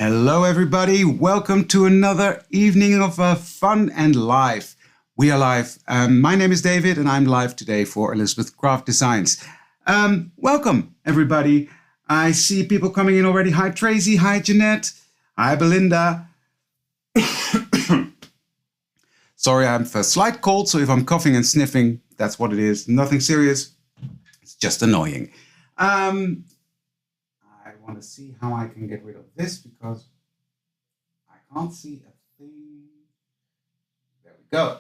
Hello everybody, welcome to another evening of fun and live. We are live. My name is David and I'm live today for Elizabeth Craft Designs. Welcome everybody. I see people coming in already. Hi Tracy, hi Jeanette, hi Belinda. Sorry, I have a slight cold, so if I'm coughing and sniffing, that's what it is. Nothing serious, it's just annoying. I want to see how I can get rid of this because I can't see a thing. There we go.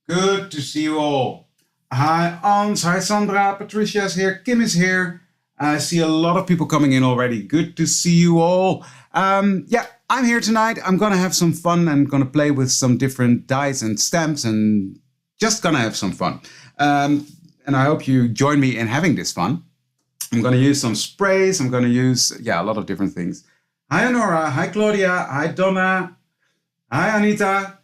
Good to see you all. Hi Ans, hi Sandra, Patricia's here, Kim is here. I see a lot of people coming in already. Good to see you all. Yeah, I'm here tonight. I'm going to have some fun and going to play with some different dies and stamps and just going to have some fun. And I hope you join me in having this fun. I'm going to use some sprays. I'm going to use, a lot of different things. Hi, Honora. Hi, Claudia. Hi, Donna. Hi, Anita.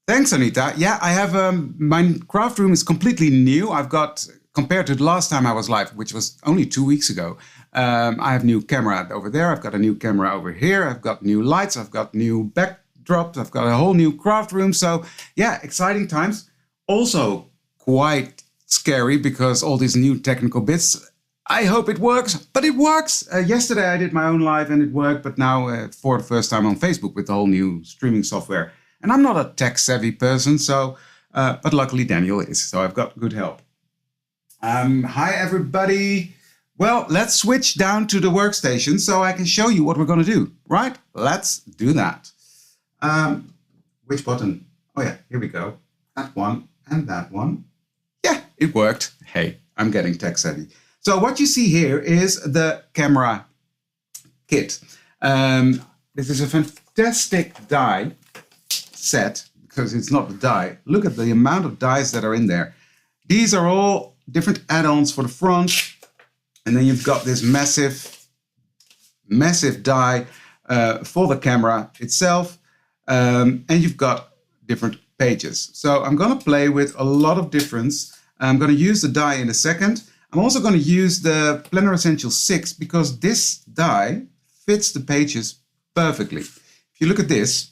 Thanks, Anita. Yeah, I have, my craft room is completely new. I've got, compared to the last time I was live, which was only 2 weeks ago, I have new camera over there. I've got a new camera over here. I've got new lights. I've got new backdrops. I've got a whole new craft room. So yeah, exciting times. Also quite scary because all these new technical bits. I hope it works, but it works. Yesterday I did my own live and it worked, but now for the first time on Facebook with the whole new streaming software. And I'm not a tech savvy person, so but luckily Daniel is, so I've got good help. Hi everybody. Well, let's switch down to the workstation so I can show you what we're going to do, right? Let's do that. Which button? Oh yeah, here we go. That one and that one. Yeah, it worked. Hey, I'm getting tech savvy. So what you see here is the camera kit. This is a fantastic die set because it's not a die. Look at the amount of dies that are in there. These are all different add-ons for the front. And then you've got this massive die for the camera itself. And you've got different pages. So I'm going to play with a lot of difference. I'm going to use the die in a second. I'm also going to use the Planner Essentials 6 because this die fits the pages perfectly. If you look at this,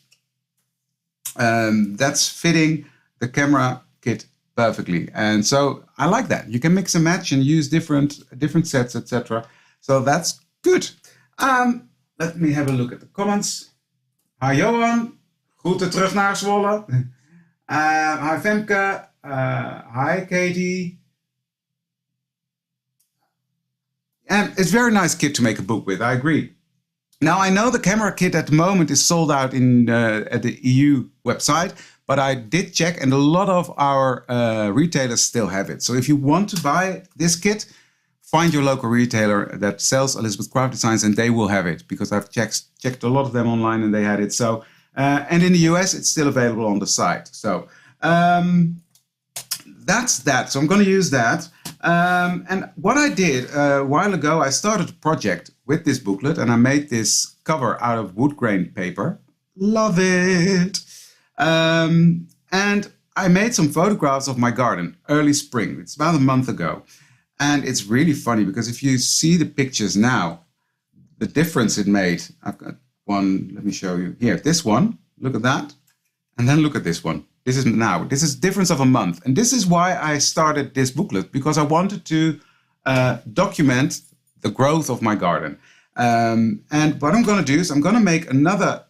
that's fitting the camera kit perfectly. And so I like that. You can mix and match and use different sets, etc. So that's good. Let me have a look at the comments. Hi Johan. Groeten terug naar Zwolle. Hi Femke. Hi Katie. And it's a very nice kit to make a book with, I agree. Now I know the camera kit at the moment is sold out in at the EU website, but I did check and a lot of our retailers still have it. So if you want to buy this kit, find your local retailer that sells Elizabeth Craft Designs and they will have it because I've checked a lot of them online and they had it. So and in the US, it's still available on the site. So that's that. So I'm going to use that. And what I did a while ago, I started a project with this booklet and I made this cover out of Woodgrain paper. Love it. And I made some photographs of my garden early spring. It's about a month ago. And it's really funny because if you see the pictures now, the difference it made. I've got one, let me show you here. This one, look at that. And then look at this one. This is difference of a month. And this is why I started this booklet, because I wanted to document the growth of my garden. And what I'm going to do is I'm going to make another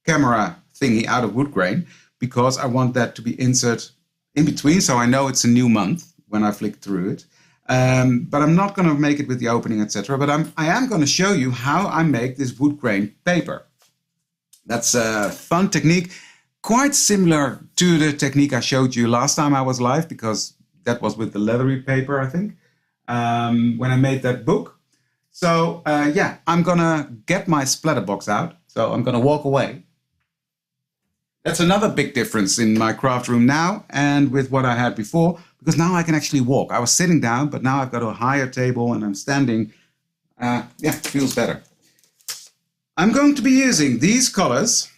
camera thingy out of Woodgrain because I want that to be inserted in between. So I know it's a new month when I flick through it. But I'm not going to make it with the opening, etc. But I am going to show you how I make this Woodgrain paper. That's a fun technique. Quite similar to the technique I showed you last time I was live, because that was with the leathery paper, I think, when I made that book. So yeah, I'm gonna get my splatter box out. So I'm gonna walk away. That's another big difference in my craft room now and with what I had before, because now I can actually walk. I was sitting down, but now I've got a higher table and I'm standing. Yeah, it feels better. I'm going to be using these colors.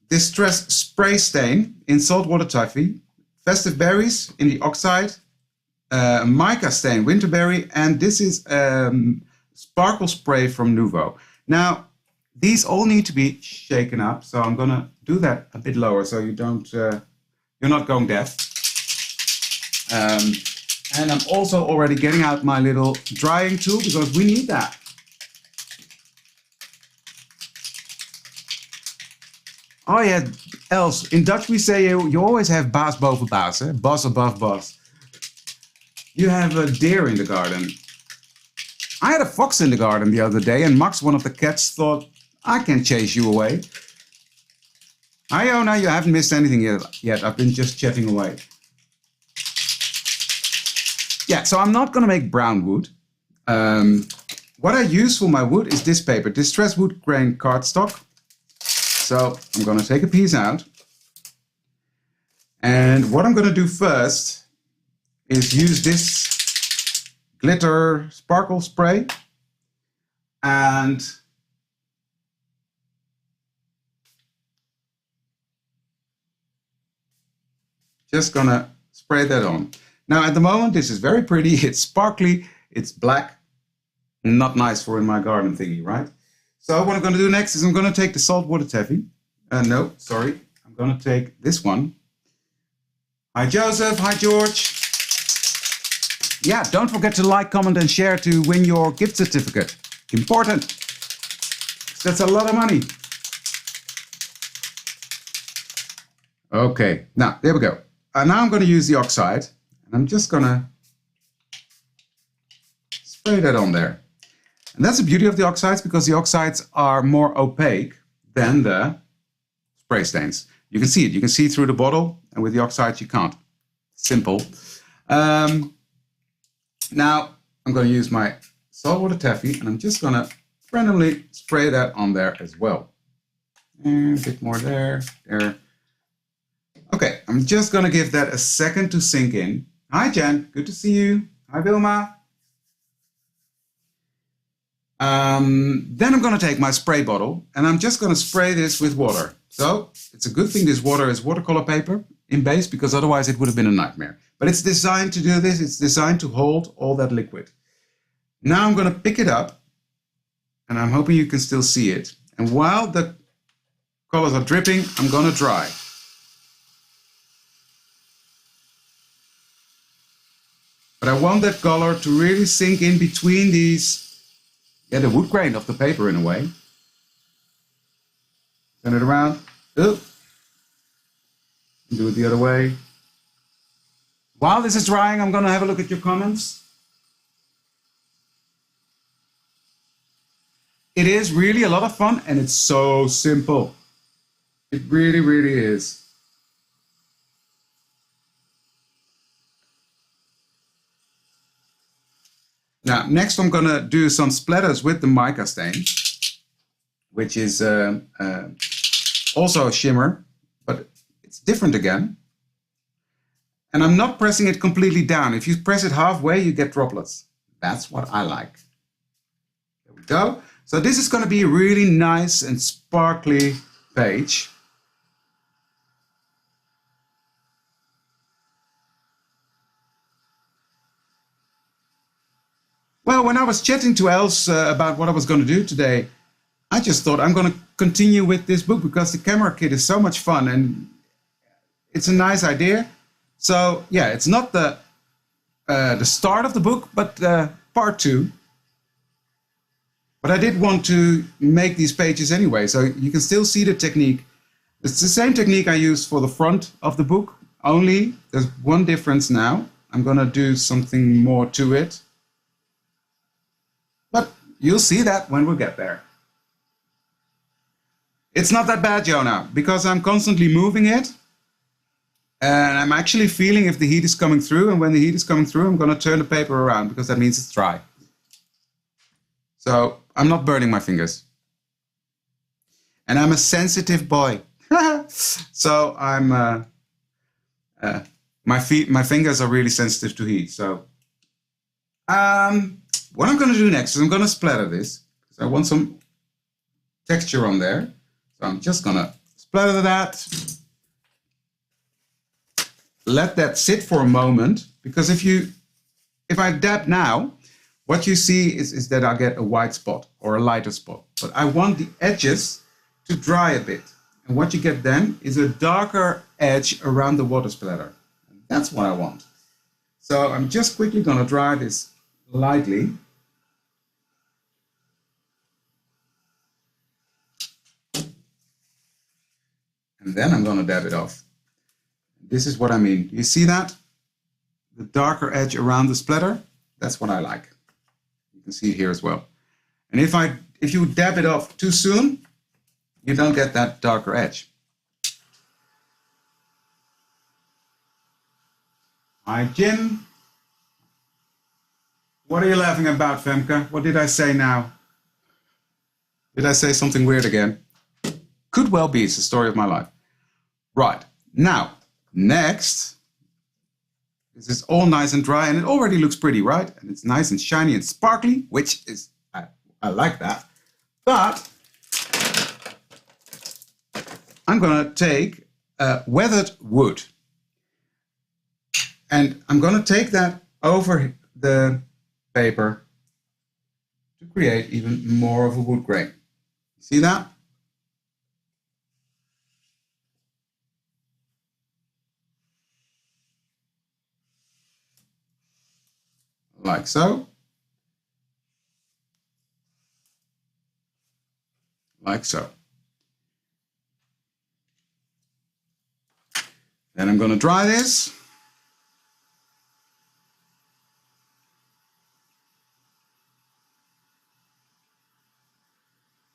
Distress Spray Stain in Saltwater Taffy, Festive Berries in the Oxide, Mica Stain Winterberry, and this is Sparkle Spray from Nuvo. Now, these all need to be shaken up, so I'm gonna do that a bit lower so you don't, you're not going deaf. And I'm also already getting out my little drying tool because we need that. Oh yeah, Els, in Dutch we say you always have baas boven baas, eh? Boss above boss. You have a deer in the garden. I had a fox in the garden the other day and Max, one of the cats, thought, I can chase you away. Hi Iona, you haven't missed anything yet. I've been just chatting away. Yeah, so I'm not gonna make brown wood. What I use for my wood is this paper, distressed wood grain cardstock. So I'm gonna take a piece out. And what I'm gonna do first is use this glitter sparkle spray and just gonna spray that on. Now at the moment this is very pretty, it's sparkly, it's black, not nice for in my garden thingy, right? So what I'm gonna do next is I'm gonna take the saltwater taffy. No, sorry, I'm gonna take this one. Hi Joseph, hi George. Yeah, don't forget to like, comment and share to win your gift certificate. Important. That's a lot of money. Okay, now there we go. Now I'm gonna use the oxide. I'm just gonna spray that on there. And that's the beauty of the oxides because the oxides are more opaque than the spray stains. You can see it, you can see through the bottle, and with the oxides you can't. Simple. Now I'm gonna use my saltwater taffy and I'm just gonna randomly spray that on there as well. And a bit more there, there. Okay, I'm just gonna give that a second to sink in. Hi Jen, good to see you. Hi Vilma. Then I'm gonna take my spray bottle and I'm just gonna spray this with water. So it's a good thing this water is watercolor paper in base because otherwise it would have been a nightmare. But it's designed to do this, it's designed to hold all that liquid. Now I'm gonna pick it up and I'm hoping you can still see it. And while the colors are dripping, I'm gonna dry. But I want that color to really sink in between these, the wood grain of the paper in a way. Turn it around. Ooh. Do it the other way. While this is drying, I'm going to have a look at your comments. It is really a lot of fun and it's so simple. It really, really is. Now, next I'm going to do some splatters with the mica stain, which is also a shimmer, but it's different again. And I'm not pressing it completely down. If you press it halfway, you get droplets. That's what I like. There we go. So this is going to be a really nice and sparkly page. Well, when I was chatting to Els about what I was going to do today, I just thought I'm going to continue with this book because the camera kit is so much fun and it's a nice idea. So yeah, it's not the start of the book, but part 2. But I did want to make these pages anyway, so you can still see the technique. It's the same technique I used for the front of the book, only there's one difference now. I'm going to do something more to it. But you'll see that when we get there. It's not that bad, Jonah, because I'm constantly moving it. And I'm actually feeling if the heat is coming through. And when the heat is coming through, I'm going to turn the paper around because that means it's dry. So I'm not burning my fingers. And I'm a sensitive boy. So I'm, my fingers are really sensitive to heat. So what I'm going to do next is I'm going to splatter this because I want some texture on there. So I'm just going to splatter that. Let that sit for a moment, because if I dab now, what you see is that I get a white spot or a lighter spot. but I want the edges to dry a bit. And what you get then is a darker edge around the water splatter. And that's what I want. So I'm just quickly going to dry this lightly. And then I'm going to dab it off. This is what I mean. You see that? The darker edge around the splatter? That's what I like. You can see it here as well. And if you dab it off too soon, you don't get that darker edge. Hi, Jim. What are you laughing about, Femke? What did I say now? Did I say something weird again? Could well be. It's the story of my life. Right. Now, next, this is all nice and dry, and it already looks pretty, right? And it's nice and shiny and sparkly, which is, I like that. But I'm going to take weathered wood, and I'm going to take that over the paper to create even more of a wood grain. See that? Like so. Like so. Then I'm going to dry this.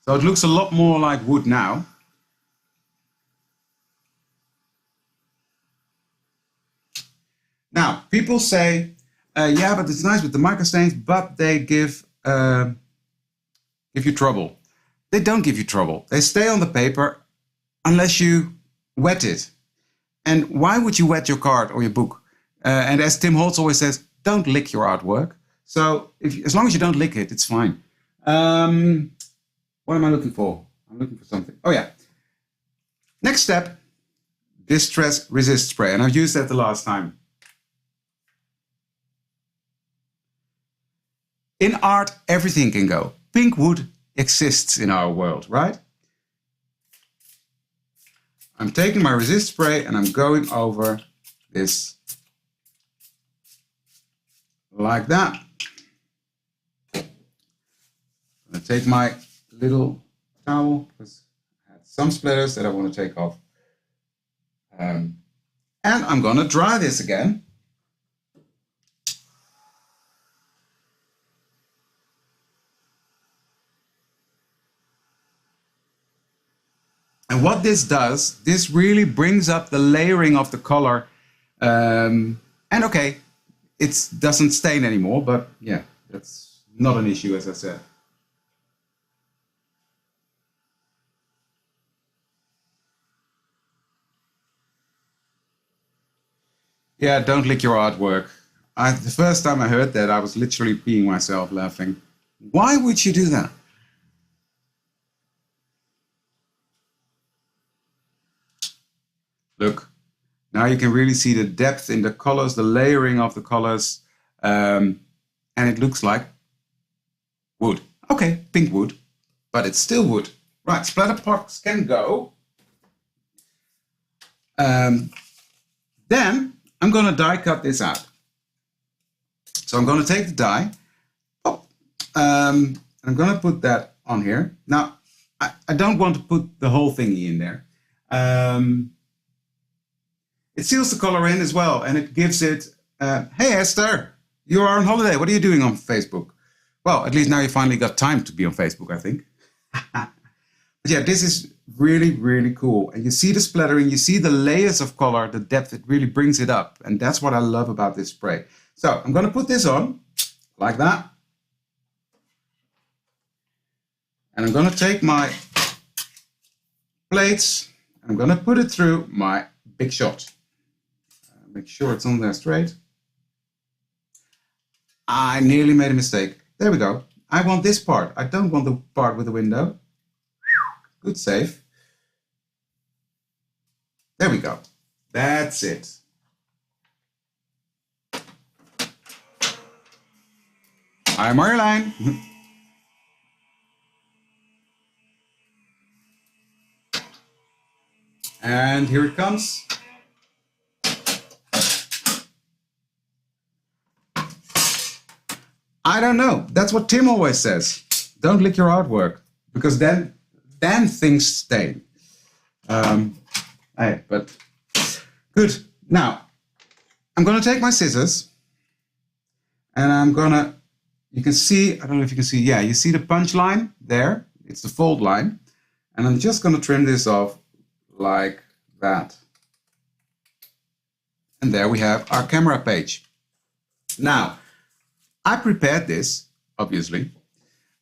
So it looks a lot more like wood now. Now, people say, yeah, but it's nice with the microstains, but they give you trouble. They don't give you trouble. They stay on the paper unless you wet it. And why would you wet your card or your book? And as Tim Holtz always says, don't lick your artwork. So as long as you don't lick it, it's fine. What am I looking for? I'm looking for something. Oh yeah. Next step, distress resist spray. And I've used that the last time. In art, everything can go. Pink wood exists in our world, right? I'm taking my resist spray and I'm going over this like that. I'm going to take my little towel because I had some splatters that I want to take off. And I'm going to dry this again. And what this does, this really brings up the layering of the color. And okay, it doesn't stain anymore, but yeah, that's not an issue, as I said. Yeah, don't lick your artwork. The first time I heard that, I was literally peeing myself laughing. Why would you do that? Look, now you can really see the depth in the colors, the layering of the colors, and it looks like wood. Okay, pink wood, but it's still wood. Right, splatter pots can go. Then I'm going to die cut this out. So I'm going to take the die, I'm going to put that on here. Now, I don't want to put the whole thingy in there. It seals the color in as well, and it gives it, hey Esther, you are on holiday. What are you doing on Facebook? Well, at least now you finally got time to be on Facebook, I think. But yeah, this is really, really cool. And you see the splattering, you see the layers of color, the depth, it really brings it up. And that's what I love about this spray. So I'm going to put this on like that. And I'm going to take my plates, and I'm going to put it through my big shot. Make sure it's on there straight. I nearly made a mistake. There we go. I want this part. I don't want the part with the window. Good save. There we go. That's it. Hi Marjolein. And here it comes. I don't know. That's what Tim always says. Don't lick your artwork, because then things stain. But good. Now, I'm going to take my scissors and I'm going to, you can see, I don't know if you can see, yeah, you see the punch line there? It's the fold line. And I'm just going to trim this off like that. And there we have our camera page. Now, I prepared this, obviously.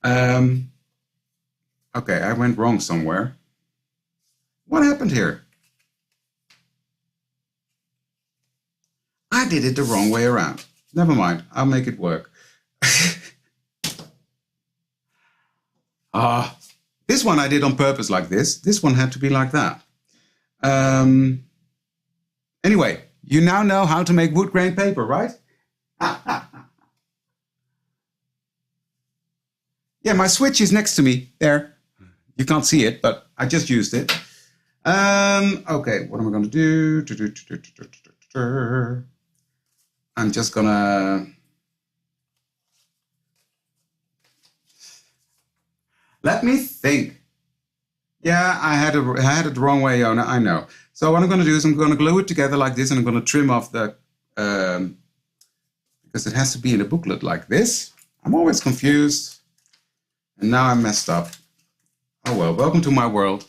Okay, I went wrong somewhere. What happened here? I did it the wrong way around. Never mind, I'll make it work. This one I did on purpose like this. This one had to be like that. Anyway, you now know how to make wood grain paper, right? Yeah, my switch is next to me there. You can't see it, but I just used it. Okay, what am I going to do? I'm just gonna let me think. Yeah, I had it the wrong way, Yona. I know. So what I'm going to do is I'm going to glue it together like this, and I'm going to trim off the because it has to be in a booklet like this. I'm always confused. And now I'm messed up. Oh well, welcome to my world.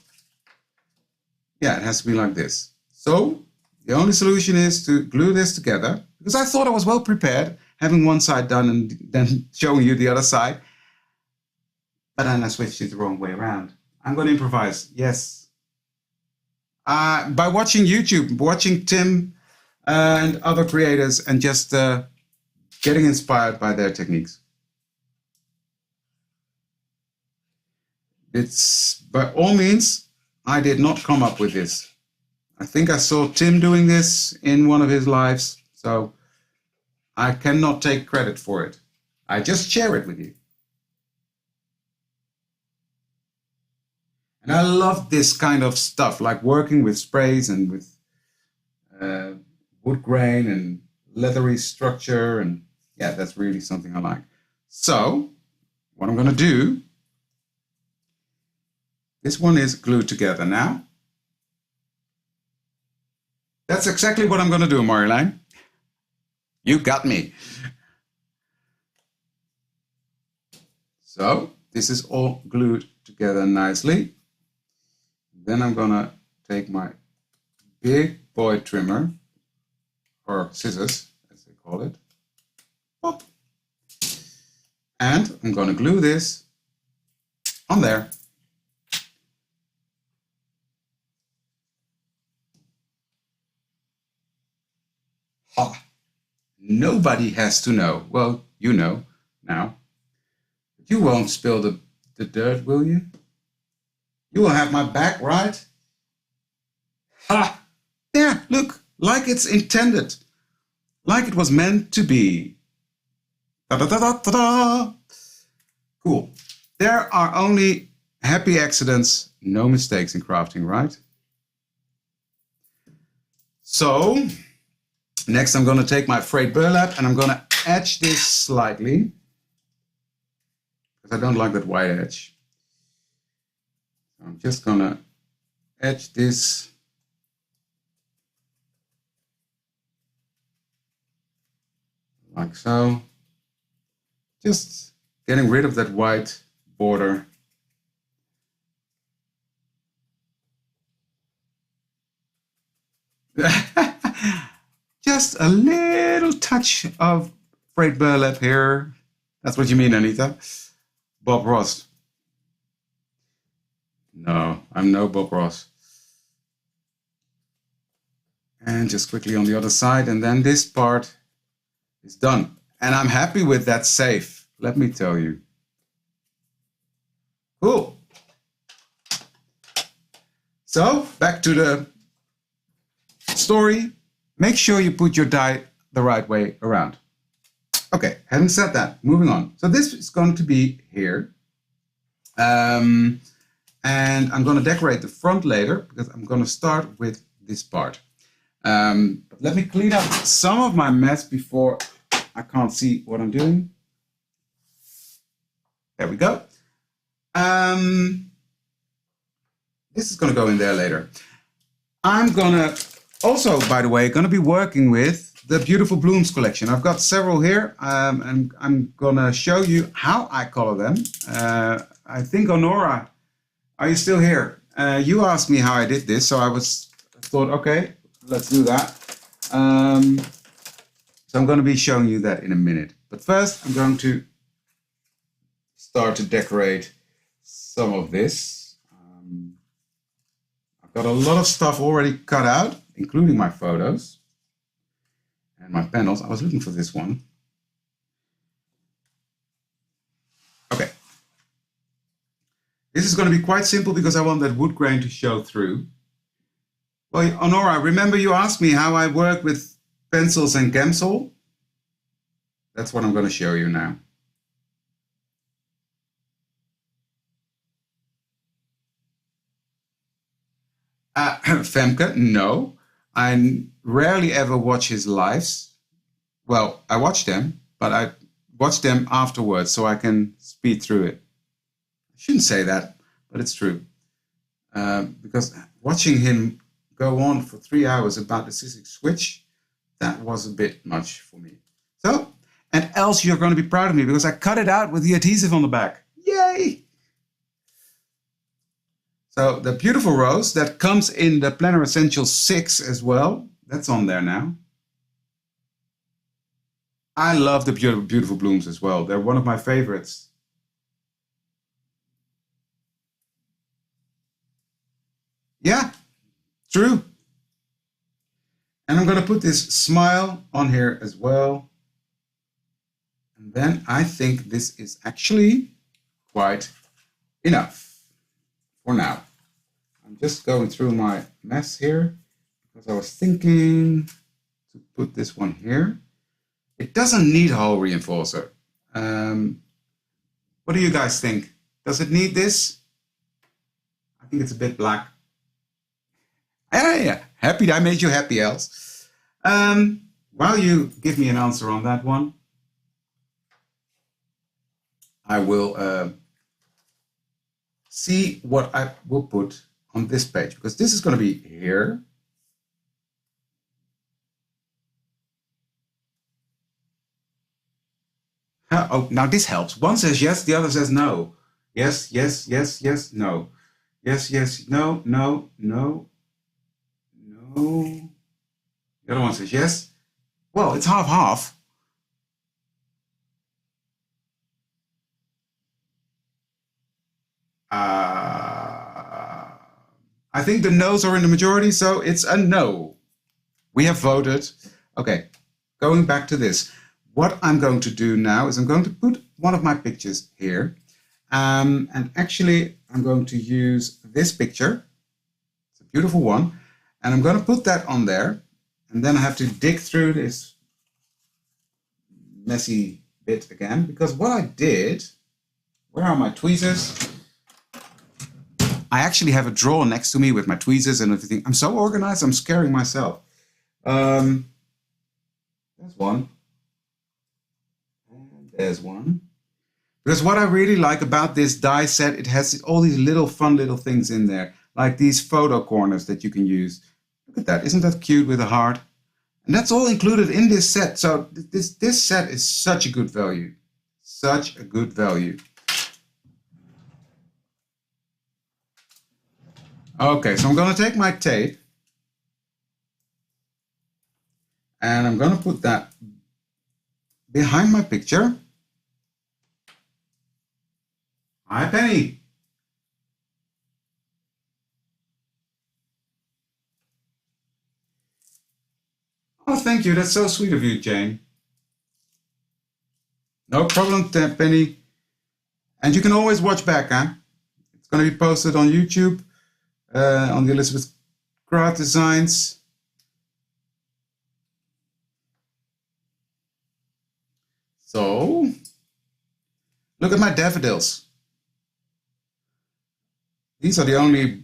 Yeah, it has to be like this. So the only solution is to glue this together, because I thought I was well prepared, having one side done and then showing you the other side. But then I switched it the wrong way around. I'm going to improvise, yes. By watching YouTube, watching Tim and other creators, and just getting inspired by their techniques. It's, by all means, I did not come up with this. I think I saw Tim doing this in one of his lives, so I cannot take credit for it. I just share it with you. And I love this kind of stuff, like working with sprays and with wood grain and leathery structure. And yeah, that's really something I like. So what I'm going to do, this one is glued together now. That's exactly what I'm going to do, Marjolein. You got me. So this is all glued together nicely. Then I'm going to take my big boy trimmer, or scissors, as they call it. Pop. And I'm going to glue this on there. Ha! Nobody has to know. Well, you know now. But you won't spill the dirt, will you? You will have my back, right? Ha! There, look, like it's intended. Like it was meant to be. Da-da-da-da-da-da! Cool. There are only happy accidents, no mistakes in crafting, right? So, next I'm going to take my frayed burlap and I'm going to edge this slightly. Because I don't like that white edge. I'm just going to edge this like so. Just getting rid of that white border. Just a little touch of frayed burlap here. That's what you mean, Anita? Bob Ross. No, I'm no Bob Ross. And just quickly on the other side, and then this part is done. And I'm happy with that safe, let me tell you. Cool. So, back to the story. Make sure you put your die the right way around. Okay, having said that, moving on. So this is going to be here. and I'm going to decorate the front later because I'm going to start with this part. But let me clean up some of my mess before I can't see what I'm doing. There we go. This is going to go in there later. I'm going to also, by the way, going to be working with the Beautiful Blooms collection. I've got several here, and I'm going to show you how I color them. I think, Honora, are you still here? You asked me how I did this, so I thought, okay, let's do that. So I'm going to be showing you that in a minute. But first, I'm going to start to decorate some of this. I've got a lot of stuff already cut out, including my photos and my panels. I was looking for this one. Okay. This is going to be quite simple because I want that wood grain to show through. Well, Honora, remember you asked me how I work with pencils and Gamsol? That's what I'm going to show you now. Femke, no. I rarely ever watch his lives. Well, I watch them, but I watch them afterwards so I can speed through it. I shouldn't say that, but it's true. Because watching him go on for 3 hours about the Sizzix switch, that was a bit much for me. So, and else you're going to be proud of me because I cut it out with the adhesive on the back. Yay! So the Beautiful Rose, that comes in the Planner Essentials 6 as well. That's on there now. I love the Beautiful Blooms as well. They're one of my favorites. Yeah, true. And I'm going to put this smile on here as well. And then I think this is actually quite enough for now. I'm just going through my mess here because I was thinking to put this one here. It doesn't need a hole reinforcer. What do you guys think? Does it need this? I think it's a bit black. Yeah. Happy I made you happy, Els. While you give me an answer on that one, I will see what I will put on this page, because this is going to be here. Oh, now this helps. One says yes, the other says no. Yes, yes, yes, yes, no. Yes, yes, no, no, no, no. The other one says yes. Well, it's half-half. I think the no's are in the majority, so it's a no. We have voted. Okay, going back to this. What I'm going to do now is I'm going to put one of my pictures here. And actually, I'm going to use this picture. It's a beautiful one. And I'm going to put that on there. And then I have to dig through this messy bit again. Because what I did, where are my tweezers? I actually have a drawer next to me with my tweezers and everything. I'm so organized, I'm scaring myself. There's one. And there's one. Because what I really like about this die set, it has all these little fun little things in there. Like these photo corners that you can use. Look at that, isn't that cute with a heart? And that's all included in this set. So this set is such a good value. Such a good value. Okay, so I'm going to take my tape and I'm going to put that behind my picture. Hi, Penny. Oh, thank you. That's so sweet of you, Jane. No problem, Penny. And you can always watch back, huh? It's going to be posted on YouTube. On the Elizabeth Craft Designs. So, look at my daffodils. These are the only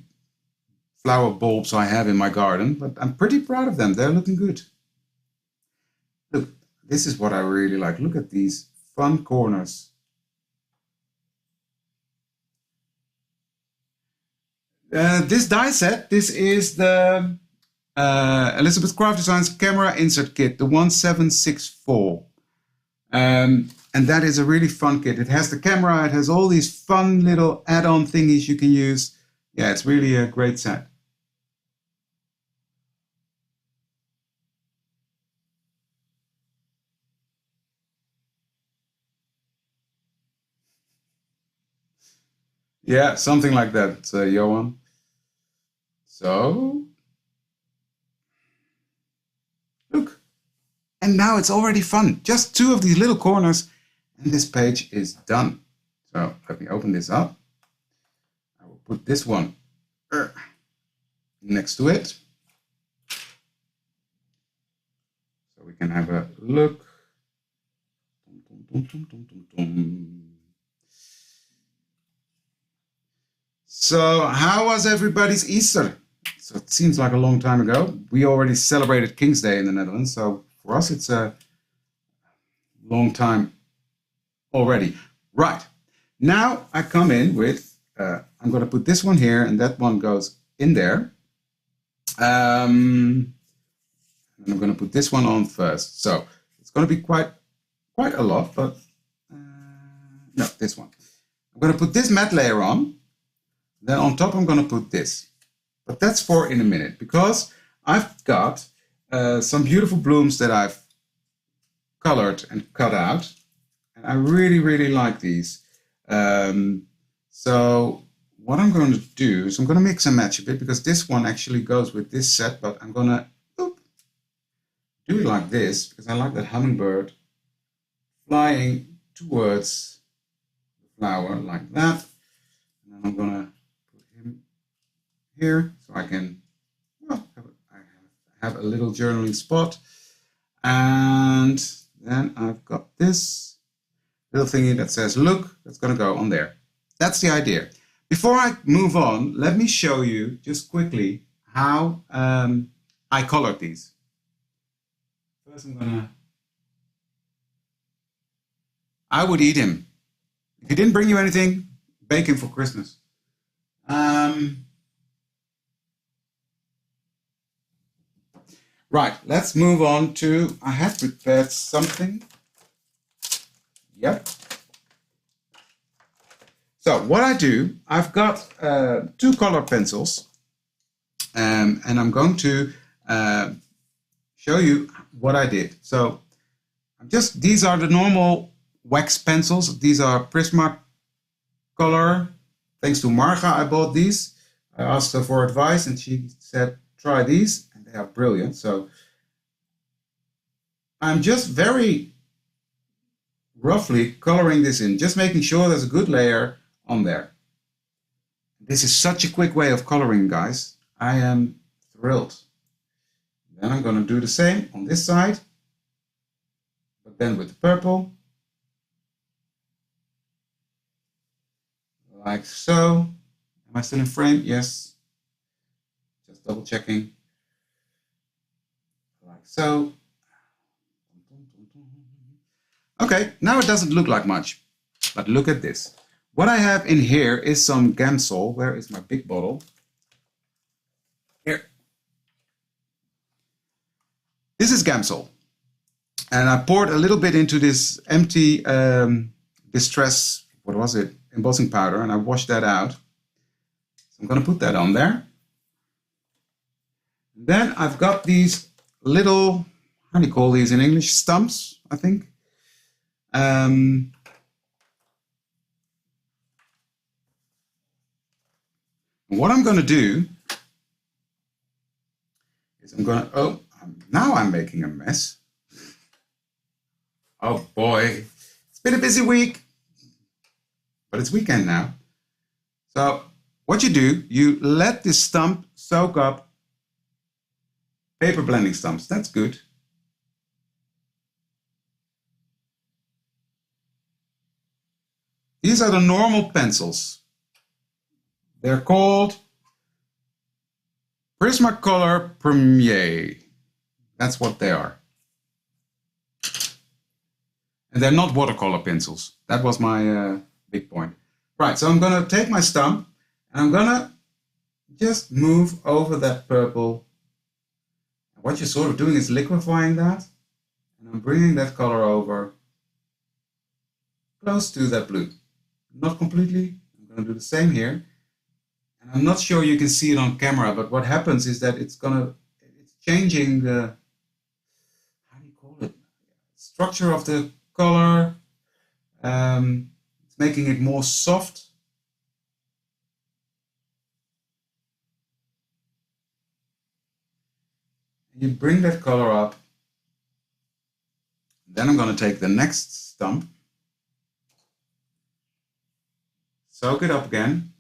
flower bulbs I have in my garden, but I'm pretty proud of them. They're looking good. Look, this is what I really like. Look at these fun corners. This die set, this is the Elizabeth Craft Designs camera insert kit, the 1764. And that is a really fun kit. It has the camera, it has all these fun little add-on thingies you can use. Yeah, it's really a great set. Yeah, something like that, Johan. So, look. And now it's already fun. Just 2 of these little corners and this page is done. So let me open this up. I will put this one next to it. So we can have a look. So how was everybody's Easter? So it seems like a long time ago. We already celebrated King's Day in the Netherlands. So for us, it's a long time already. Right. Now I come in with, I'm going to put this one here and that one goes in there. And I'm going to put this one on first. So it's going to be quite a lot, but no, this one. I'm going to put this matte layer on. Then on top, I'm going to put this. But that's for in a minute, because I've got some beautiful blooms that I've colored and cut out. And I really, really like these. So what I'm going to do is I'm going to mix and match a bit, because this one actually goes with this set, but I'm going to do it like this, because I like that hummingbird flying towards the flower like that. And then I'm going to here, so I can have a little journaling spot. And then I've got this little thingy that says look, that's going to go on there. That's the idea. Before I move on, let me show you just quickly how I colored these. First I would eat him. If he didn't bring you anything, bake him for Christmas. Right, let's move on to, I have prepared something. Yep. So what I do, I've got 2 color pencils, and I'm going to show you what I did. So these are the normal wax pencils. These are Prisma color. Thanks to Marga, I bought these. I asked her for advice and she said, try these. They are brilliant. So I'm just very roughly coloring this in, just making sure there's a good layer on there. This is such a quick way of coloring, guys. I am thrilled. Then I'm going to do the same on this side, but then with the purple. Like so. Am I still in frame? Yes. Just double checking. Like so. Okay, now it doesn't look like much, but look at this. What I have in here is some Gamsol. Where is my big bottle? Here. This is Gamsol. And I poured a little bit into this empty Distress, what was it? Embossing powder, and I washed that out. So I'm going to put that on there. Then I've got these little, how do you call these in English? Stumps, I think. What I'm going to do is I'm going to, now I'm making a mess. Oh boy, it's been a busy week, but it's weekend now. So what you do, you let this stump soak up paper blending stumps. That's good. These are the normal pencils. They're called Prismacolor Premier. That's what they are. And they're not watercolor pencils. That was my big point. Right, so I'm going to take my stump and I'm going to just move over that purple. What you're sort of doing is liquefying that. And I'm bringing that color over close to that blue. Not completely. I'm going to do the same here. And I'm not sure you can see it on camera, but what happens is that it's changing the, how do you call it? Structure of the color. It's making it more soft. You bring that color up. Then I'm going to take the next stump, soak it up again.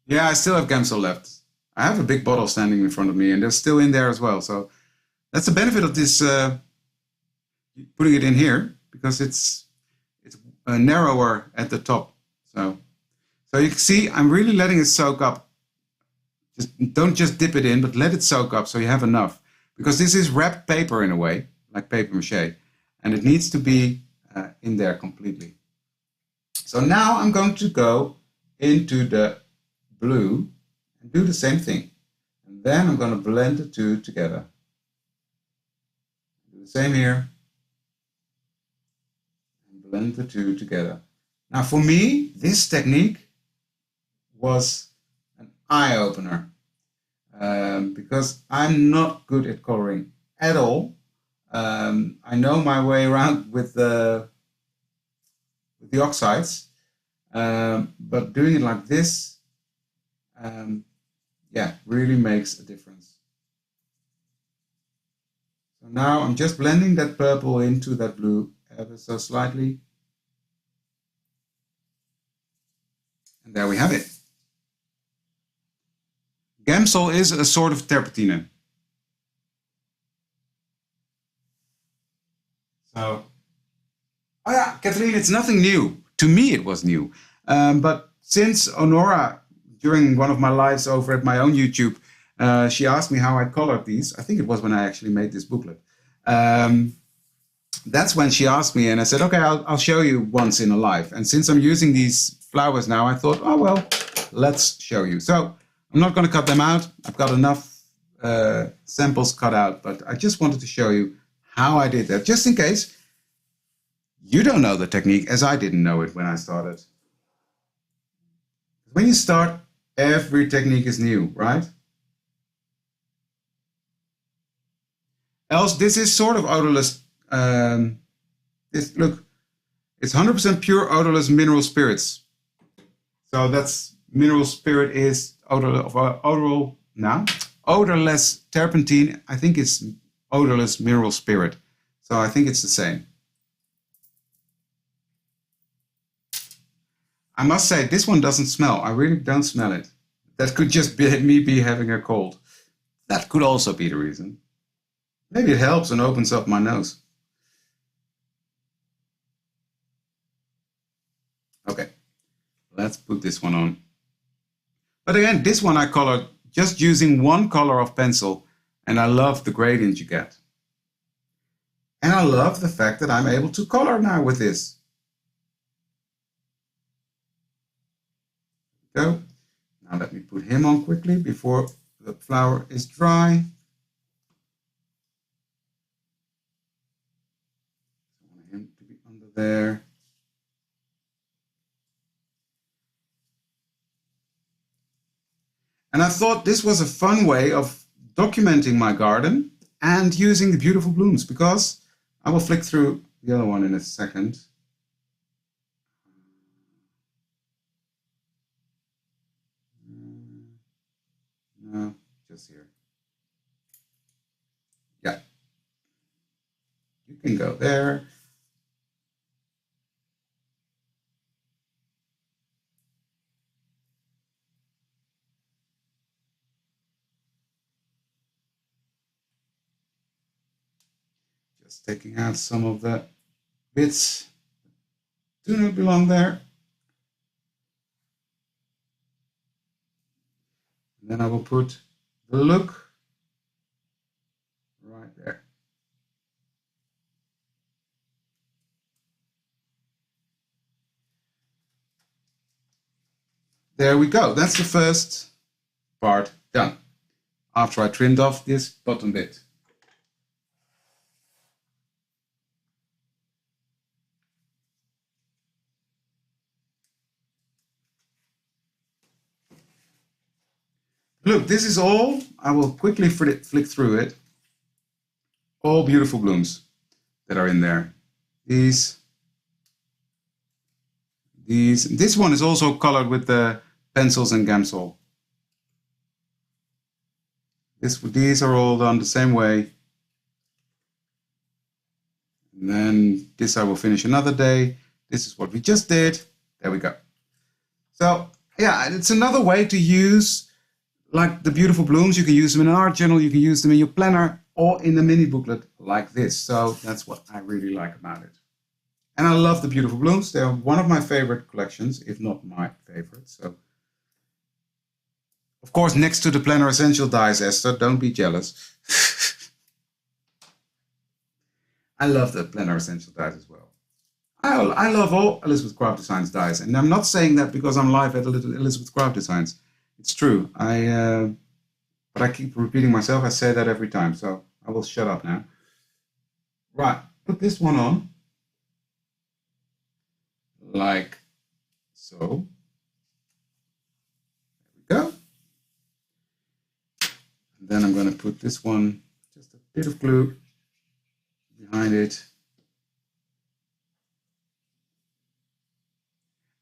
Yeah, I still have Gamsol left. I have a big bottle standing in front of me, and they're still in there as well. So that's the benefit of this, putting it in here, because it's narrower at the top. So you can see I'm really letting it soak up. Don't just dip it in, but let it soak up so you have enough. Because this is wrapped paper in a way, like paper mache, and it needs to be in there completely. So now I'm going to go into the blue and do the same thing. And then I'm going to blend the two together. Do the same here. And blend the two together. Now for me, this technique was an eye-opener. Because I'm not good at coloring at all. I know my way around with the oxides, but doing it like this, yeah, really makes a difference. So now I'm just blending that purple into that blue ever so slightly. And there we have it. Gamsol is a sort of terpentine. So, oh yeah, Kathleen, it's nothing new. To me, it was new. But since Honora, during one of my lives over at my own YouTube, she asked me how I colored these. I think it was when I actually made this booklet. That's when she asked me, and I said, okay, I'll show you once in a life. And since I'm using these flowers now, I thought, oh, well, let's show you. So I'm not going to cut them out. I've got enough samples cut out, but I just wanted to show you how I did that, just in case you don't know the technique as I didn't know it when I started. When you start, every technique is new, right? Else, this is sort of odorless. Look, it's 100% pure odorless mineral spirits. So that's mineral spirit is odorless terpentine. I think it's odorless mineral spirit. So I think it's the same. I must say, this one doesn't smell. I really don't smell it. That could just be me having a cold. That could also be the reason. Maybe it helps and opens up my nose. Okay, let's put this one on. But again, this one I colored just using one color of pencil, and I love the gradient you get. And I love the fact that I'm able to color now with this. Go. Now let me put him on quickly before the flower is dry. I want him to be under there. And I thought this was a fun way of documenting my garden and using the beautiful blooms, because I will flick through the other one in a second. No, just here. Yeah. You can go there. Just taking out some of the bits that do not belong there. then I will put the look right there. There we go. That's the first part done. After I trimmed off this bottom bit. Look, this is all, I will quickly flick through it. All beautiful blooms that are in there. This one is also colored with the pencils and Gamsol. These are all done the same way. And then this I will finish another day. This is what we just did. There we go. So yeah, it's another way to use like the beautiful blooms. You can use them in an art journal, you can use them in your planner or in the mini booklet like this. So that's what I really like about it. And I love the beautiful blooms. They're one of my favorite collections, if not my favorite. So, of course, next to the Planner Essential dies, Esther, don't be jealous. I love the Planner Essential dies as well. I love all Elizabeth Craft Designs dies. And I'm not saying that because I'm live at Elizabeth Craft Designs. It's true. But I keep repeating myself. I say that every time. So I will shut up now. Right. Put this one on. Like so. There we go. And then I'm going to put this one, just a bit of glue behind it.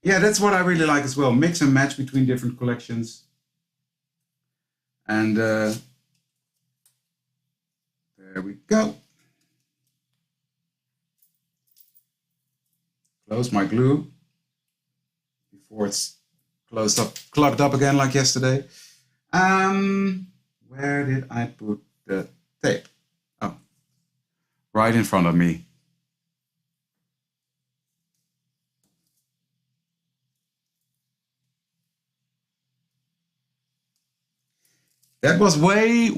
Yeah, that's what I really like as well. Mix and match between different collections. And there we go. Close my glue before it's clogged up again like yesterday. Where did I put the tape? Oh, right in front of me. That was way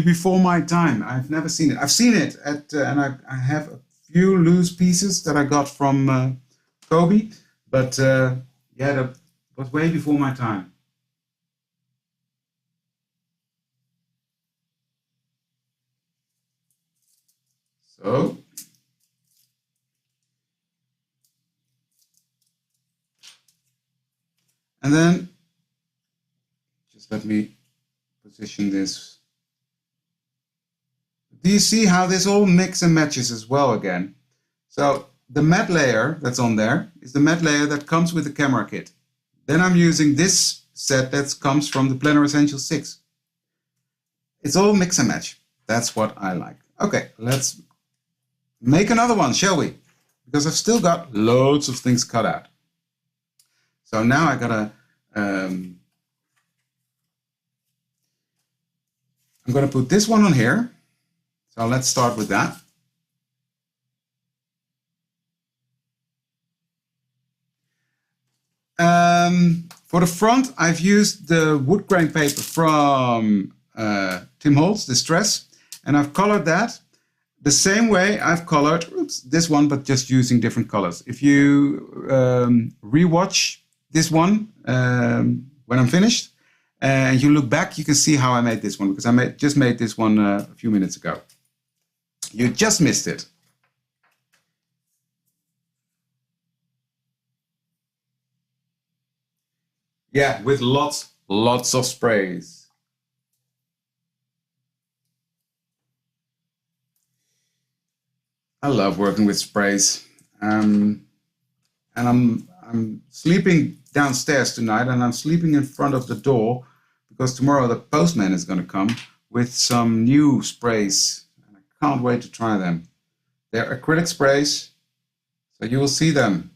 before my time. I've never seen it. I've seen it at, and I have a few loose pieces that I got from Kobe, but yeah, that was way before my time. So, and then just let me position this. Do you see how this all mix and matches as well again? So the matte layer that's on there is the matte layer that comes with the camera kit. Then I'm using this set that comes from the Planner Essentials 6. It's all mix and match. That's what I like. Okay, let's make another one, shall we? Because I've still got loads of things cut out. So now I gotta I'm going to put this one on here. So let's start with that. For the front, I've used the Woodgrain paper from Tim Holtz, Distress, and I've colored that the same way I've colored this one, but just using different colors. If you rewatch this one when I'm finished, and you look back, you can see how I made this one, because I just made this one a few minutes ago. You just missed it. Yeah, with lots of sprays. I love working with sprays. And I'm sleeping downstairs tonight, and I'm sleeping in front of the door because tomorrow the postman is going to come with some new sprays. And I can't wait to try them. They're acrylic sprays, so you will see them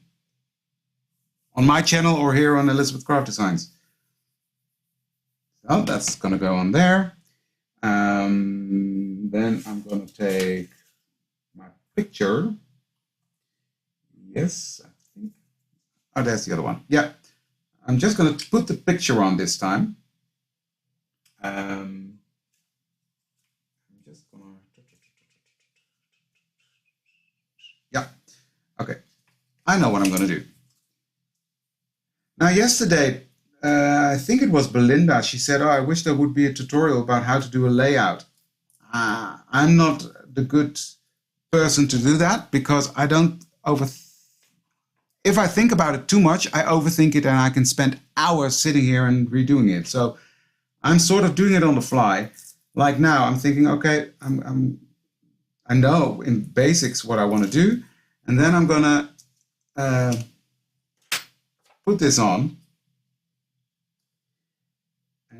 on my channel or here on Elizabeth Craft Designs. So that's going to go on there. Then I'm going to take my picture. Yes, I think. Oh, there's the other one. Yeah. I'm just going to put the picture on this time. I'm just gonna... Yeah, okay. I know what I'm gonna do. Now yesterday, I think it was Belinda, she said, oh, I wish there would be a tutorial about how to do a layout. I'm not the good person to do that because I don't if I think about it too much, I overthink it and I can spend hours sitting here and redoing it. So I'm sort of doing it on the fly. Like now, I'm thinking, okay, I know in basics what I want to do, and then I'm gonna put this on.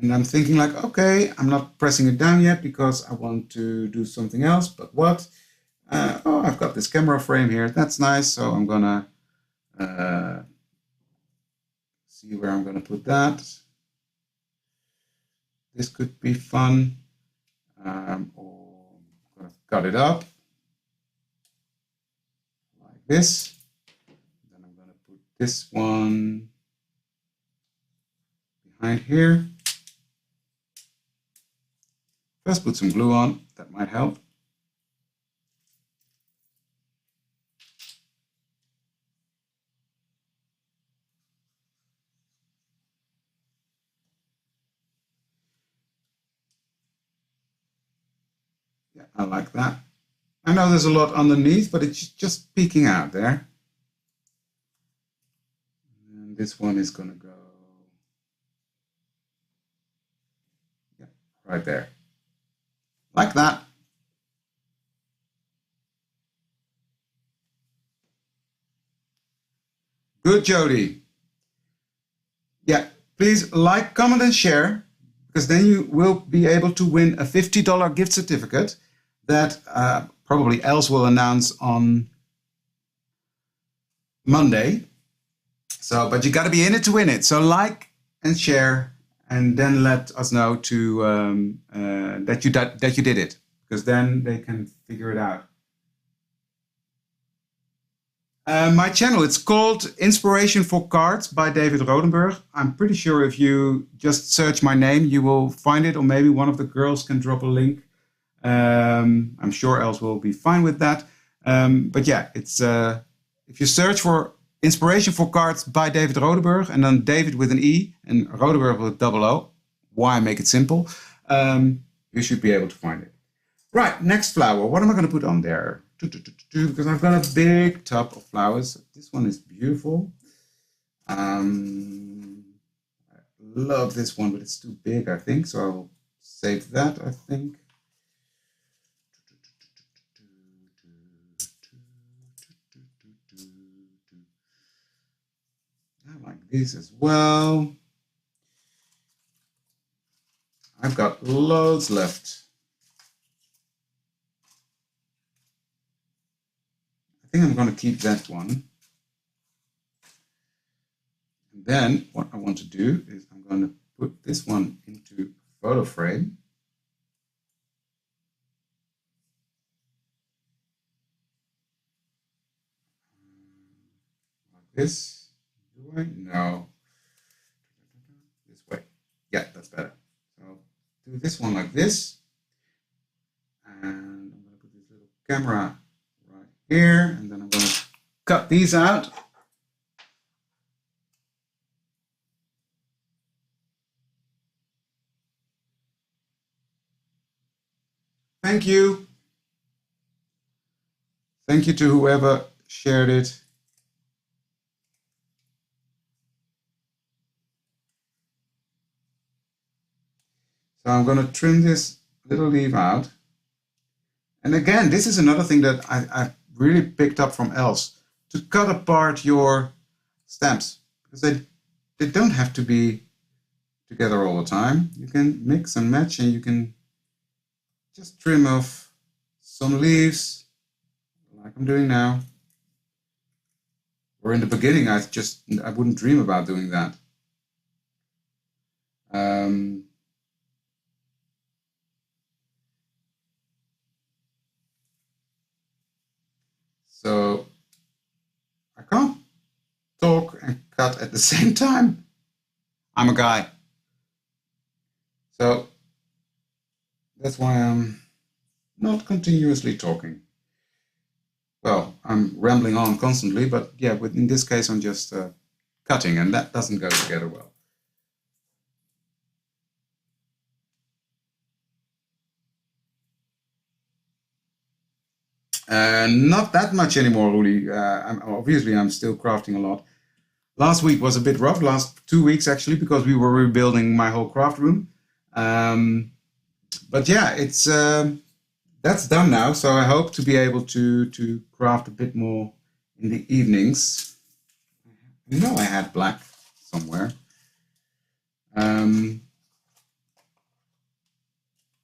And I'm thinking like, okay, I'm not pressing it down yet because I want to do something else, but what? Oh, I've got this camera frame here. That's nice. So I'm gonna see where I'm gonna put that. This could be fun. Or I'm gonna cut it up like this. Then I'm gonna put this one behind here. First put some glue on, that might help. Yeah, I like that. I know there's a lot underneath, but it's just peeking out there. And this one is gonna go, yeah, right there. Like that. Good, Jody. Yeah, please like, comment, and share, because then you will be able to win a $50 gift certificate that probably Els will announce on Monday. So, but you got to be in it to win it. So like and share, and then let us know to that you did it, because then they can figure it out. My channel, it's called Inspiration for Cards by David Roodenburg. I'm pretty sure if you just search my name, you will find it, or maybe one of the girls can drop a link. I'm sure Els will be fine with that. But yeah, it's if you search for Inspiration for Cards by David Roodenburg, and then David with an E and Roodenburg with double O, why make it simple? You should be able to find it. Right, next flower. What am I going to put on there? Because I've got a big tub of flowers. This one is beautiful. I love this one, but it's too big, I think. So I'll save that, I think. I like these as well. I've got loads left. I think I'm going to keep that one. And then what I want to do is I'm going to put this one into a photo frame. Like this. Do I? No. This way. Yeah, that's better. So I'll do this one like this. And I'm going to put this little camera right here, and then I'm going to cut these out. Thank you. Thank you to whoever shared it. So I'm going to trim this little leaf out. And again, this is another thing that I really picked up from Els, to cut apart your stamps, because they don't have to be together all the time. You can mix and match, and you can just trim off some leaves like I'm doing now. Or in the beginning, I wouldn't dream about doing that. So I can't talk and cut at the same time. I'm a guy. So That's why I'm not continuously talking. Well, I'm rambling on constantly, but yeah, in this case I'm just cutting, and that doesn't go together well. Not that much anymore, really. Obviously, I'm still crafting a lot. Last week was a bit rough, last 2 weeks actually, because we were rebuilding my whole craft room. But yeah, it's that's done now, so I hope to be able to craft a bit more in the evenings. You know, I had black somewhere.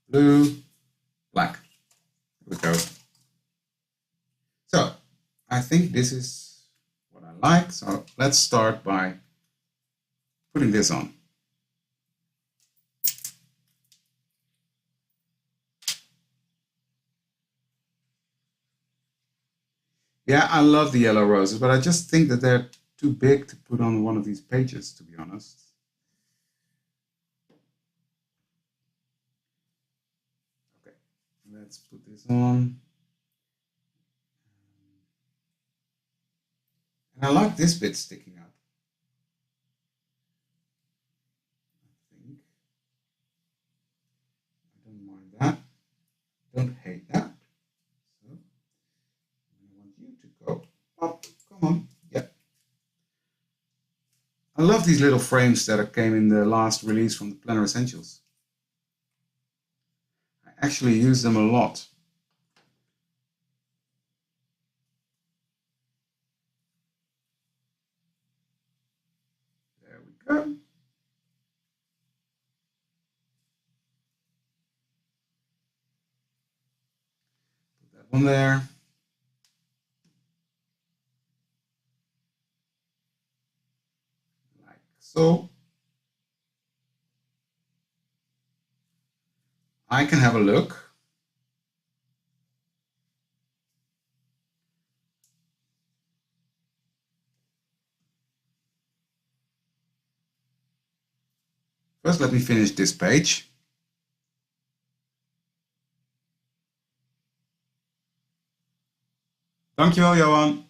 Blue, black. Here we go. So, I think this is what I like. So let's start by putting this on. Yeah, I love the yellow roses, but I just think that they're too big to put on one of these pages, to be honest. Okay, let's put this on. And I like this bit sticking up. I think. I don't mind that. Don't hate that. So, I want you to go up. Come on. Yeah. I love these little frames that came in the last release from the Planner Essentials. I actually use them a lot. There we go. Put that one there. Like so. I can have a look. First, let me finish this page. Dankjewel, Johan.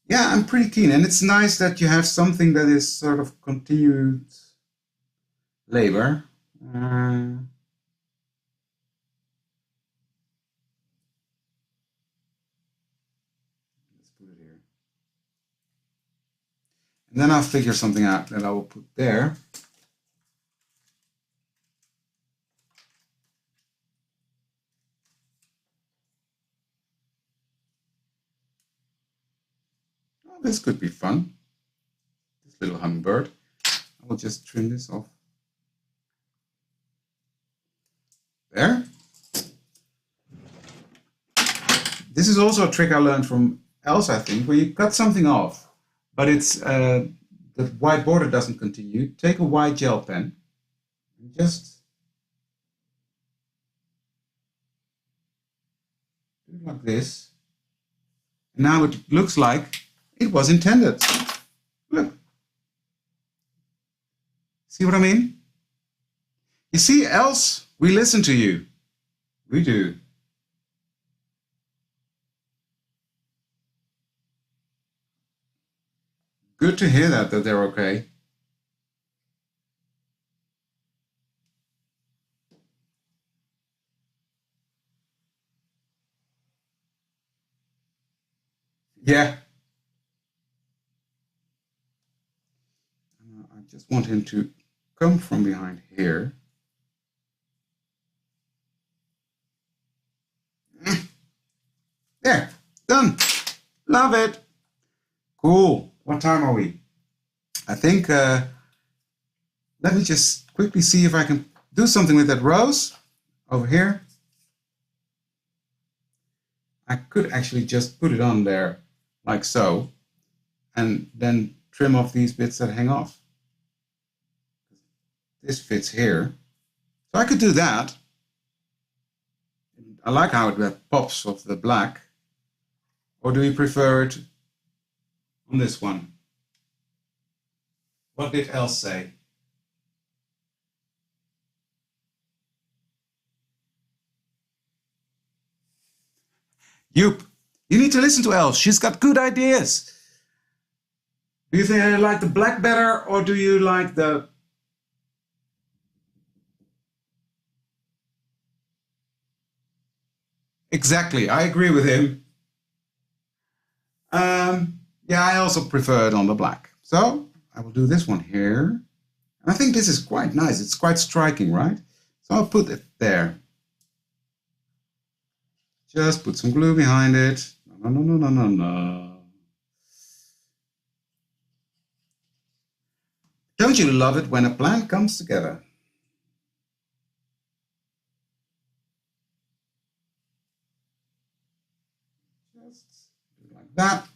Yeah, I'm pretty keen, and it's nice that you have something that is sort of continued labor. Let's put it here. And then I'll figure something out that I will put there. Oh, this could be fun. This little hummingbird. I will just trim this off. There. This is also a trick I learned from Els, I think, where you cut something off, but it's the white border doesn't continue. Take a white gel pen and just do it like this. And now it looks like it was intended. Look. See what I mean? You see, Els, we listen to you. We do. Good to hear that they're okay. Yeah. I just want him to come from behind here. There, done. Love it. Cool. What time are we? I think, let me just quickly see if I can do something with that rose over here. I could actually just put it on there like so, and then trim off these bits that hang off. This fits here. So I could do that. I like how it pops off the black. Or do you prefer it on this one? What did Els say? Joep, you need to listen to Elle. She's got good ideas. Do you think I like the black better, or do you like the... Exactly, I agree with him. Yeah, I also prefer it on the black. So I will do this one here. I think this is quite nice. It's quite striking, right? So I'll put it there. Just put some glue behind it. No, no, no, no, no, no. Don't you love it when a plan comes together? Just do it like that.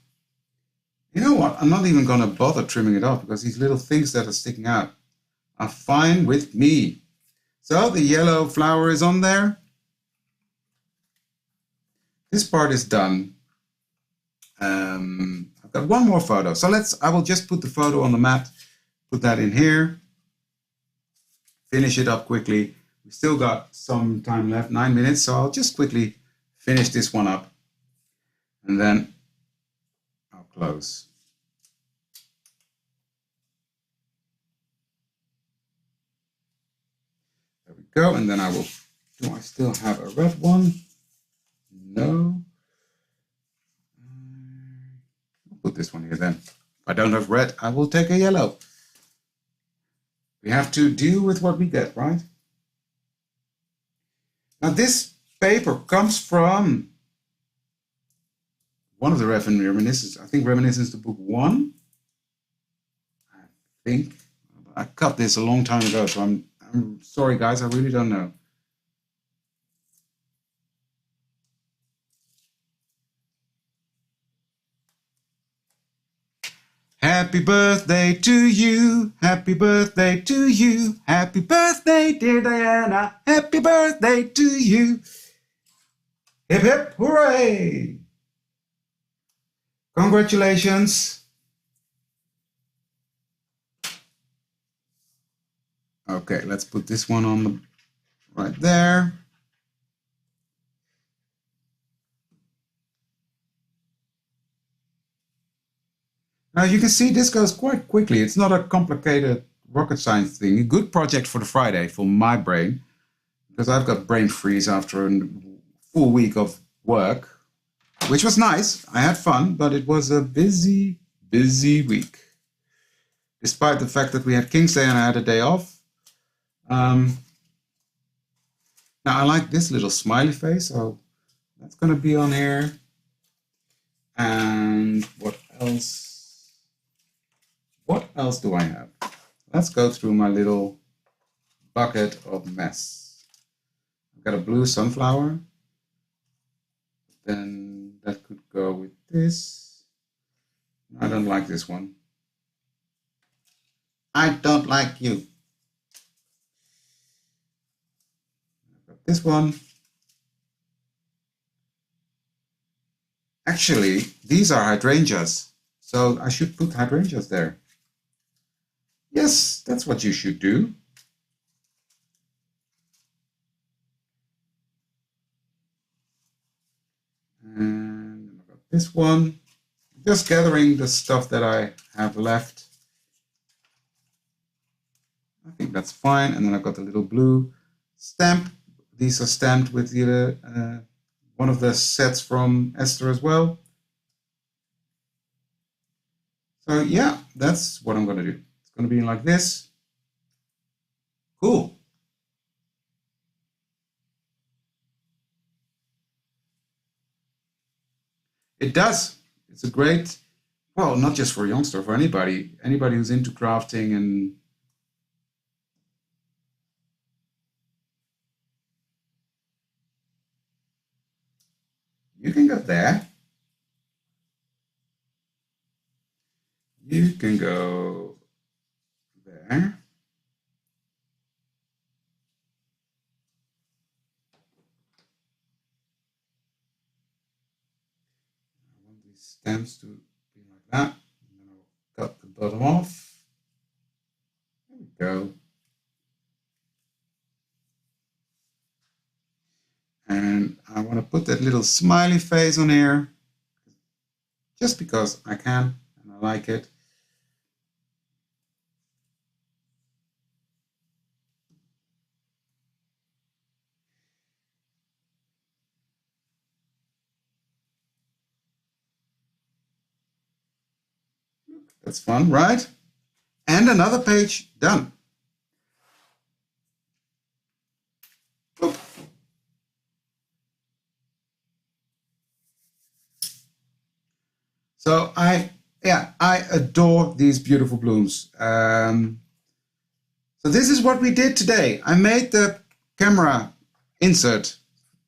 You know what? I'm not even going to bother trimming it off because these little things that are sticking out are fine with me. So the yellow flower is on there. This part is done. I've got one more photo. So I will just put the photo on the mat, put that in here, finish it up quickly. We still got some time left, 9 minutes. So I'll just quickly finish this one up and then I'll close. There we go. And then I will, do I still have a red one? No. I'll put this one here then. If I don't have red, I will take a yellow. We have to deal with what we get, right? Now this paper comes from one of the reminiscences. I think Reminiscence to book 1. I think. I cut this a long time ago, so I'm sorry guys, I really don't know. Happy birthday to you, happy birthday to you, happy birthday dear Diana, happy birthday to you. Hip hip hooray! Congratulations. Okay, let's put this one on the right there. Now you can see this goes quite quickly. It's not a complicated rocket science thing. A good project for the Friday for my brain, because I've got brain freeze after a full week of work, which was nice. I had fun, but it was a busy, busy week. Despite the fact that we had King's Day and I had a day off. Now I like this little smiley face, so that's going to be on here. And what else? What else do I have? Let's go through my little bucket of mess. I've got a blue sunflower. Then that could go with this. I don't like this one. I don't like you. I've got this one. Actually, these are hydrangeas. So I should put hydrangeas there. Yes, that's what you should do. And I've got this one. Just gathering the stuff that I have left. I think that's fine. And then I've got the little blue stamp. These are stamped with the one of the sets from Esther as well. So yeah, that's what I'm going to do. It's going to be like this. Cool. It does. It's a great, well, not just for a youngster, for anybody who's into crafting and you can go there. You can go there. I want these stems to be like that. And then I'll cut the bottom off. There we go. And I want to put that little smiley face on here. Just because I can and I like it. That's fun, right? And another page done. Oop. So I adore these beautiful blooms. So this is what we did today. I made the camera insert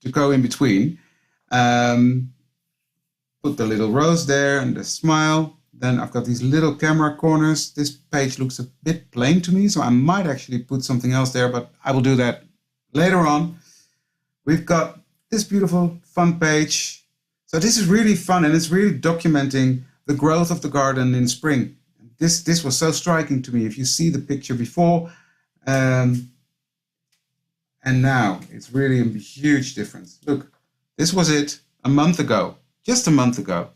to go in between. Put the little rose there and the smile. Then I've got these little camera corners. This page looks a bit plain to me, so I might actually put something else there, but I will do that later on. We've got this beautiful fun page. So this is really fun, and it's really documenting the growth of the garden in spring. This was so striking to me. If you see the picture before and now, it's really a huge difference. Look, this was it a month ago, just a month ago,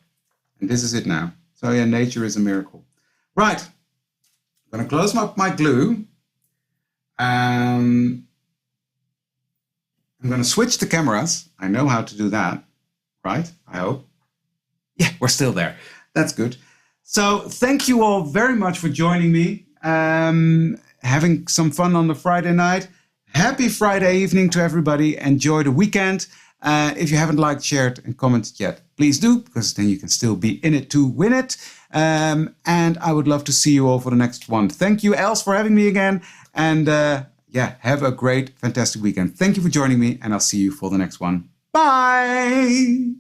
and this is it now. So yeah, nature is a miracle. Right, I'm going to close up my glue. I'm going to switch the cameras. I know how to do that, right? I hope. Yeah, we're still there. That's good. So thank you all very much for joining me. Having some fun on the Friday night. Happy Friday evening to everybody. Enjoy the weekend. If you haven't liked, shared, and commented yet, please do, because then you can still be in it to win it. And I would love to see you all for the next one. Thank you, Els, for having me again. And yeah, have a great, fantastic weekend. Thank you for joining me, and I'll see you for the next one. Bye!